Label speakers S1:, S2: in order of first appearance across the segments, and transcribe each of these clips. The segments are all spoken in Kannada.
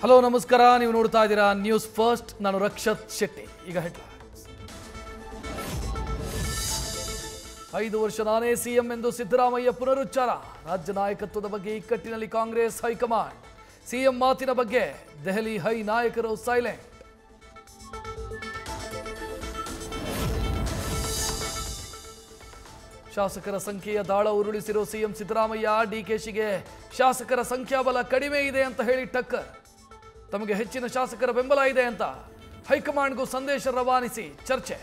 S1: ಹಲೋ ನಮಸ್ಕಾರ, ನೀವು ನೋಡ್ತಾ ಇದ್ದೀರಾ ನ್ಯೂಸ್ ಫಸ್ಟ್. ನಾನು ರಕ್ಷತ್ ಶೆಟ್ಟಿ. ಈಗ ಹೆಡ್ಲೈನ್ಸ್. 5 ವರ್ಷ ನಾನೇ ಸಿಎಂ ಎಂದು ಸಿದ್ದರಾಮಯ್ಯ ಪುನರುಚ್ಚಾರ. ರಾಜ್ಯ ನಾಯಕತ್ವದ ಬಗ್ಗೆ ಇಕ್ಕಟ್ಟಿನಲ್ಲಿ ಕಾಂಗ್ರೆಸ್ ಹೈಕಮಾಂಡ್. ಸಿಎಂ ಮಾತಿನ ಬಗ್ಗೆ ದೆಹಲಿ ಹೈ ನಾಯಕರು ಸೈಲೆಂಟ್. ಶಾಸಕರ ಸಂಖ್ಯೆಯ ದಾಳ ಉರುಳಿಸಿರೋ ಸಿಎಂ ಸಿದ್ದರಾಮಯ್ಯ. ಡಿಕೆಶಿಗೆ ಶಾಸಕರ ಸಂಖ್ಯಾಬಲ ಕಡಿಮೆ ಇದೆ ಅಂತ ಹೇಳಿ ಟಕ್ಕರ್. ತಮಗೆ ಹೆಚ್ಚಿನ ಶಾಸಕರ ಬೆಂಬಲ ಇದೆ ಅಂತ ಹೈಕಮಾಂಡ್ಗೂ ಸಂದೇಶ ರವಾನಿಸಿ ಚರ್ಚೆ.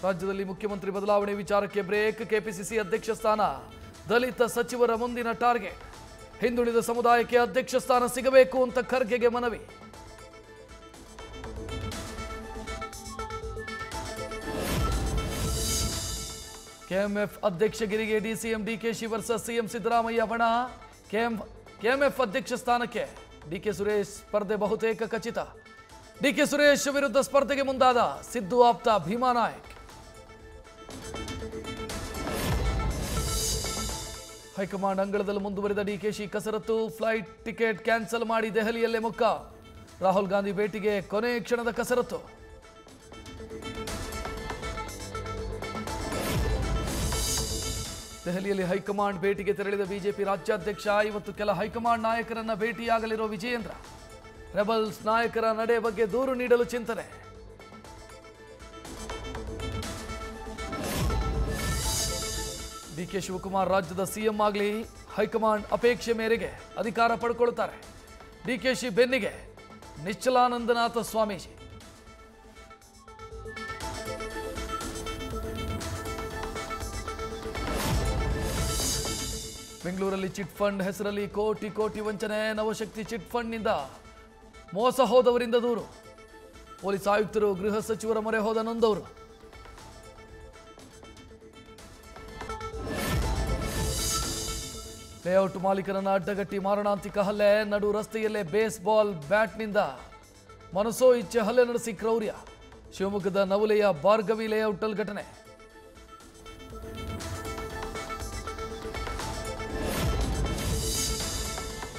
S1: ರಾಜ್ಯದಲ್ಲಿ ಮುಖ್ಯಮಂತ್ರಿ ಬದಲಾವಣೆ ವಿಚಾರಕ್ಕೆ ಬ್ರೇಕ್. ಕೆಪಿಸಿಸಿ ಅಧ್ಯಕ್ಷ ಸ್ಥಾನ ದಲಿತ ಸಚಿವರ ಮುಂದಿನ ಟಾರ್ಗೆಟ್. ಹಿಂದುಳಿದ ಸಮುದಾಯಕ್ಕೆ ಅಧ್ಯಕ್ಷ ಸ್ಥಾನ ಸಿಗಬೇಕು ಅಂತ ಖರ್ಗೆಗೆ ಮನವಿ. ಕೆಎಂಎಫ್ ಅಧ್ಯಕ್ಷಗಿರಿಗೆ DCM DKShi versus CM Siddaramaiah ಬಣ. ಕೆಎಂಎಫ್ ಅಧ್ಯಕ್ಷ ಸ್ಥಾನಕ್ಕೆ ಡಿಕೆ ಸುರೇಶ್ ಸ್ಪರ್ಧೆ ಬಹುತೇಕ ಖಚಿತ. ಡಿಕೆ ಸುರೇಶ್ ವಿರುದ್ಧ ಸ್ಪರ್ಧೆಗೆ ಮುಂದಾದ ಸಿದ್ದು ಆಪ್ತ ಭೀಮಾ ನಾಯಕ್. ಹೈಕಮಾಂಡ್ ಅಂಗಳದಲ್ಲಿ ಮುಂದುವರಿದ ಡಿಕೆಶಿ ಕಸರತ್ತು. ಫ್ಲೈಟ್ ಟಿಕೆಟ್ ಕ್ಯಾನ್ಸಲ್ ಮಾಡಿ ದೆಹಲಿಯಲ್ಲೇ ಮುಕ್ಕ. ರಾಹುಲ್ ಗಾಂಧಿ ಭೇಟಿಗೆ ಕೊನೆ ಕ್ಷಣದ ಕಸರತ್ತು. ದೆಹಲಿಯಲ್ಲಿ ಹೈಕಮಾಂಡ್ ಭೇಟಿಗೆ ತೆರಳಿದ ಬಿಜೆಪಿ ರಾಜ್ಯಾಧ್ಯಕ್ಷ. ಇವತ್ತು ಕೆಲ ಹೈಕಮಾಂಡ್ ನಾಯಕರನ್ನ ಭೇಟಿಯಾಗಲಿರೋ ವಿಜಯೇಂದ್ರ. ರೆಬಲ್ಸ್ ನಾಯಕರ ನಡೆ ಬಗ್ಗೆ ದೂರು ನೀಡಲು ಚಿಂತನೆ. ಡಿಕೆ ಶಿವಕುಮಾರ್ ರಾಜ್ಯದ ಸಿಎಂ ಆಗಲಿ, ಹೈಕಮಾಂಡ್ ಅಪೇಕ್ಷೆ ಮೇರೆಗೆ ಅಧಿಕಾರ ಪಡ್ಕೊಳ್ತಾರೆ. ಡಿಕೆಶಿ ಬೆನ್ನಿಗೆ ನಿಶ್ಚಲಾನಂದನಾಥ ಸ್ವಾಮೀಜಿ. ಬೆಂಗಳೂರಲ್ಲಿ ಚಿಟ್ ಫಂಡ್ ಹೆಸರಲ್ಲಿ ಕೋಟಿ ಕೋಟಿ ವಂಚನೆ. ನವಶಕ್ತಿ ಚಿಟ್ ಫಂಡ್ನಿಂದ ಮೋಸ ಹೋದವರಿಂದ ದೂರು. ಪೊಲೀಸ್ ಆಯುಕ್ತರು, ಗೃಹ ಸಚಿವರ ಮೊರೆ ಹೋದ ನೊಂದವರು. ಲೇಔಟ್ ಮಾಲೀಕರನ್ನ ಅಡ್ಡಗಟ್ಟಿ ಮಾರಣಾಂತಿಕ ಹಲ್ಲೆ. ನಡು ರಸ್ತೆಯಲ್ಲೇ ಬೇಸ್ಬಾಲ್ ಬ್ಯಾಟ್ನಿಂದ ಮನಸೋ ಇಚ್ಛೆ ಹಲ್ಲೆ ನಡೆಸಿ ಕ್ರೌರ್ಯ. ಶಿವಮೊಗ್ಗದ ನವಲೆಯ ಭಾರ್ಗವಿ ಲೇಔಟ್ನಲ್ಲಿ ಘಟನೆ.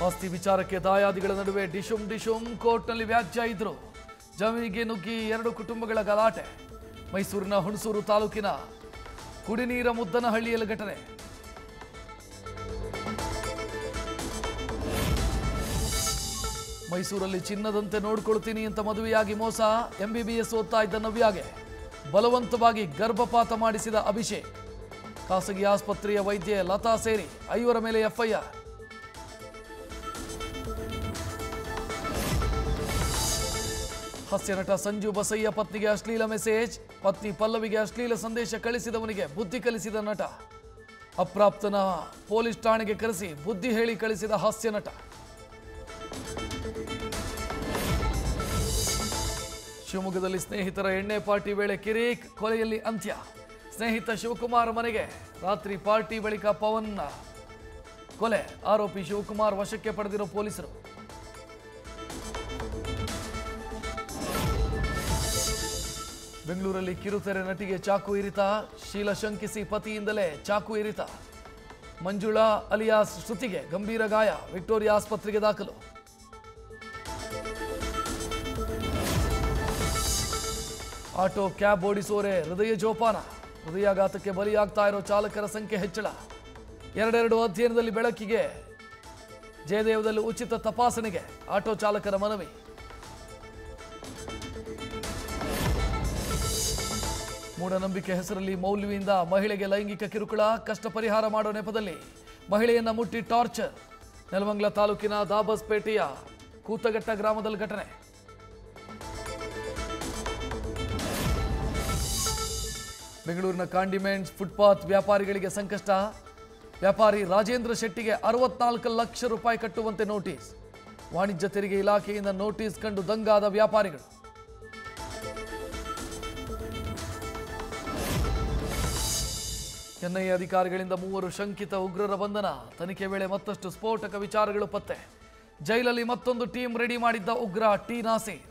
S1: ಆಸ್ತಿ ವಿಚಾರಕ್ಕೆ ದಾಯಾದಿಗಳ ನಡುವೆ ಡಿಶುಮ್ ಕೋರ್ಟ್ನಲ್ಲಿ ವ್ಯಾಜ್ಯ ಇದ್ರು. ಜಮೀನಿಗೆ ನುಗ್ಗಿ 2 ಕುಟುಂಬಗಳ ಗಲಾಟೆ. ಮೈಸೂರಿನ ಹುಣಸೂರು ತಾಲೂಕಿನ ಕುಡಿನೀರ ಮುದ್ದನಹಳ್ಳಿಯಲ್ಲಿ ಘಟನೆ. ಮೈಸೂರಲ್ಲಿ ಚಿನ್ನದಂತೆ ನೋಡ್ಕೊಳ್ತೀನಿ ಅಂತ ಮದುವೆಯಾಗಿ ಮೋಸ. ಎಂಬಿಬಿಎಸ್ ಓದ್ತಾ ಇದ್ದ ನವ್ಯಾಗೆ ಬಲವಂತವಾಗಿ ಗರ್ಭಪಾತ ಮಾಡಿಸಿದ ಅಭಿಷೇಕ್. ಖಾಸಗಿ ಆಸ್ಪತ್ರೆಯ ವೈದ್ಯೆ ಲತಾ ಸೇರಿ 5 ಮೇಲೆ ಎಫ್ಐಆರ್. ಹಾಸ್ಯ ನಟ ಸಂಜು ಬಸಯ್ಯ ಪತ್ನಿಗೆ ಅಶ್ಲೀಲ ಮೆಸೇಜ್. ಪತ್ನಿ ಪಲ್ಲವಿಗೆ ಅಶ್ಲೀಲ ಸಂದೇಶ ಕಳಿಸಿದವನಿಗೆ ಬುದ್ಧಿ ಕಲಿಸಿದ ನಟ. ಅಪ್ರಾಪ್ತನ ಪೊಲೀಸ್ ಠಾಣೆಗೆ ಕರೆಸಿ ಬುದ್ಧಿ ಹೇಳಿ ಕಳಿಸಿದ ಹಾಸ್ಯ ನಟ. ಶಿವಮೊಗ್ಗದಲ್ಲಿ ಸ್ನೇಹಿತರ ಎಣ್ಣೆ ಪಾರ್ಟಿ ವೇಳೆ ಕಿರೀಕ್, ಕೊಲೆಯಲ್ಲಿ ಅಂತ್ಯ. ಸ್ನೇಹಿತ ಶಿವಕುಮಾರ್ ಮನೆಗೆ ರಾತ್ರಿ ಪಾರ್ಟಿ ಬಳಿಕ ಪವನ್ ಕೊಲೆ. ಆರೋಪಿ ಶಿವಕುಮಾರ್ ವಶಕ್ಕೆ ಪಡೆದಿರೋ ಪೊಲೀಸರು. ಬೆಂಗಳೂರಲ್ಲಿ ಕಿರುತೆರೆ ನಟಿಗೆ ಚಾಕು ಇರಿತ. ಶೀಲ ಶಂಕಿಸಿ ಪತಿಯಿಂದಲೇ ಚಾಕು ಇರಿತ. ಮಂಜುಳಾ ಅಲಿಯಾಸ್ ಶ್ರುತಿಗೆ ಗಂಭೀರ ಗಾಯ. ವಿಕ್ಟೋರಿಯಾ ಆಸ್ಪತ್ರೆಗೆ ದಾಖಲು. ಆಟೋ ಕ್ಯಾಬ್ ಓಡಿಸುವರೆ ಹೃದಯ ಜೋಪಾನ. ಹೃದಯಾಘಾತಕ್ಕೆ ಬಲಿಯಾಗ್ತಾ ಇರೋ ಚಾಲಕರ ಸಂಖ್ಯೆ ಹೆಚ್ಚಳ. 2 ಅಧ್ಯಯನದಲ್ಲಿ ಬೆಳಕಿಗೆ. ಜಯದೇವದಲ್ಲಿ ಉಚಿತ ತಪಾಸಣೆಗೆ ಆಟೋ ಚಾಲಕರ ಮನವಿ. ಮೂಢನಂಬಿಕೆ ಹೆಸರಲ್ಲಿ ಮೌಲ್ವಿಯಿಂದ ಮಹಿಳೆಗೆ ಲೈಂಗಿಕ ಕಿರುಕುಳ. ಕಷ್ಟ ಪರಿಹಾರ ಮಾಡೋ ನೆಪದಲ್ಲಿ ಮಹಿಳೆಯನ್ನ ಮುಟ್ಟಿ ಟಾರ್ಚರ್. ನೆಲಮಂಗಲ ತಾಲೂಕಿನ ದಾಬಸ್ಪೇಟೆಯ ಕೂತಘಟ್ಟ ಗ್ರಾಮದಲ್ಲಿ ಘಟನೆ. ಬೆಂಗಳೂರಿನ ಕಾಂಡಿಮೆಂಟ್ಸ್ ಫುಟ್ಪಾತ್ ವ್ಯಾಪಾರಿಗಳಿಗೆ ಸಂಕಷ್ಟ. ವ್ಯಾಪಾರಿ ರಾಜೇಂದ್ರ ಶೆಟ್ಟಿಗೆ 64 ಲಕ್ಷ ರೂಪಾಯಿ ಕಟ್ಟುವಂತೆ ನೋಟಿಸ್. ವಾಣಿಜ್ಯ ತೆರಿಗೆ ಇಲಾಖೆಯಿಂದ ನೋಟಿಸ್ ಕಂಡು ದಂಗಾದ ವ್ಯಾಪಾರಿಗಳು. ಎನ್ಐಎ ಅಧಿಕಾರಿಗಳಿಂದ 3 ಶಂಕಿತ ಉಗ್ರರ ಬಂಧನ. ತನಿಖೆ ವೇಳೆ ಮತ್ತಷ್ಟು ಸ್ಫೋಟಕ ವಿಚಾರಗಳು ಪತ್ತೆ. ಜೈಲಲ್ಲಿ ಮತ್ತೊಂದು ಟೀಮ್ ರೆಡಿ ಮಾಡಿದ್ದ ಉಗ್ರ ಟಿ ನಾಸೀರ್.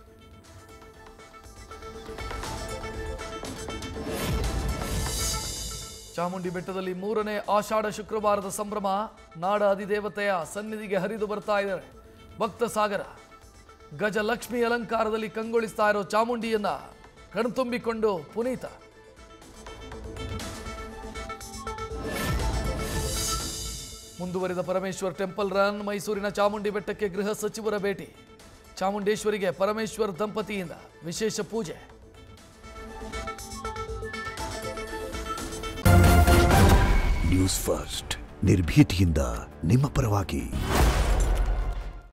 S1: ಚಾಮುಂಡಿ ಬೆಟ್ಟದಲ್ಲಿ 3ನೇ ಆಷಾಢ ಶುಕ್ರವಾರದ ಸಂಭ್ರಮ. ನಾಡ ಅಧಿದೇವತೆಯ ಸನ್ನಿಧಿಗೆ ಹರಿದು ಬರ್ತಾ ಇದ್ದಾರೆ ಭಕ್ತ ಸಾಗರ. ಗಜಲಕ್ಷ್ಮಿ ಅಲಂಕಾರದಲ್ಲಿ ಕಂಗೊಳಿಸ್ತಾ ಇರೋ ಚಾಮುಂಡಿಯನ್ನ ಕಣ್ತುಂಬಿಕೊಂಡು ಪುನೀತ. ಮುಂದುವರಿದ ಪರಮೇಶ್ವರ್ ಟೆಂಪಲ್ ರನ್. ಮೈಸೂರಿನ ಚಾಮುಂಡಿ ಬೆಟ್ಟಕ್ಕೆ ಗೃಹ ಸಚಿವರ ಭೇಟಿ. ಚಾಮುಂಡೇಶ್ವರಿಗೆ ಪರಮೇಶ್ವರ್ ದಂಪತಿಯಿಂದ ವಿಶೇಷ ಪೂಜೆ.
S2: ನ್ಯೂಸ್ ಫಸ್ಟ್ ನಿರ್ಭೀತಿಯಿಂದ ನಿಮ್ಮ ಪರವಾಗಿ.